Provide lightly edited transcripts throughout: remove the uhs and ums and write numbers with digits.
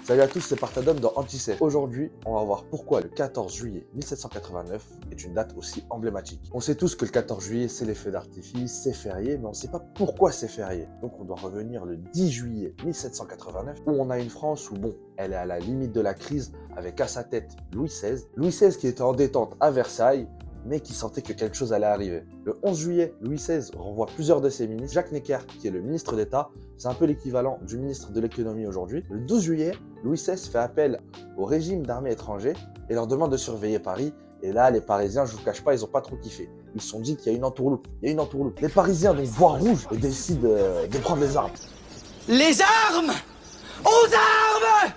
Salut à tous, c'est Partadome dans Anti-Sèche. Aujourd'hui, on va voir pourquoi le 14 juillet 1789 est une date aussi emblématique. On sait tous que le 14 juillet, c'est les feux d'artifice, c'est férié, mais on ne sait pas pourquoi c'est férié. Donc on doit revenir le 10 juillet 1789, où on a une France où, bon, elle est à la limite de la crise, avec à sa tête Louis XVI. Louis XVI qui était en détente à Versailles, mais qui sentait que quelque chose allait arriver. Le 11 juillet, Louis XVI renvoie plusieurs de ses ministres. Jacques Necker, qui est le ministre d'État, c'est un peu l'équivalent du ministre de l'économie aujourd'hui. Le 12 juillet, Louis XVI fait appel au régime d'armée étranger et leur demande de surveiller Paris. Et là, les Parisiens, je vous cache pas, ils ont pas trop kiffé. Ils se sont dit qu'il y a une entourloupe. Il y a une entourloupe. Les Parisiens donc voient rouge et décident de prendre les armes. Les armes! Aux armes!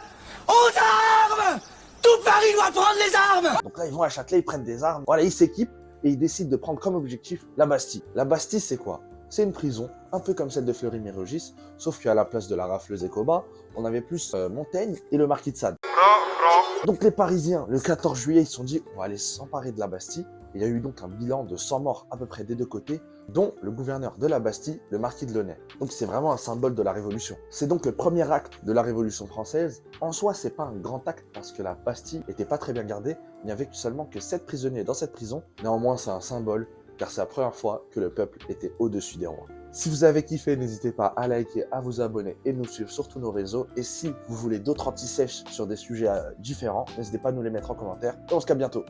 Aux armes! Tout Paris doit prendre les armes! Donc là, ils vont à Châtelet, ils prennent des armes. Voilà, ils s'équipent et ils décident de prendre comme objectif la Bastille. La Bastille, c'est quoi? C'est une prison, un peu comme celle de Fleury-Mérogis, sauf qu'à la place de la rafleuse et Koba, on avait plus Montaigne et le marquis de Sade. Donc les Parisiens, le 14 juillet, ils se sont dit, on va aller s'emparer de la Bastille. Il y a eu donc un bilan de 100 morts à peu près des deux côtés, dont le gouverneur de la Bastille, le marquis de Launay. Donc c'est vraiment un symbole de la Révolution. C'est donc le premier acte de la Révolution française. En soi, c'est pas un grand acte parce que la Bastille était pas très bien gardée. Il n'y avait seulement que 7 prisonniers dans cette prison. Néanmoins, c'est un symbole, car c'est la première fois que le peuple était au-dessus des rois. Si vous avez kiffé, n'hésitez pas à liker, à vous abonner et nous suivre sur tous nos réseaux. Et si vous voulez d'autres anti-sèches sur des sujets différents, n'hésitez pas à nous les mettre en commentaire. Et on se capte bientôt.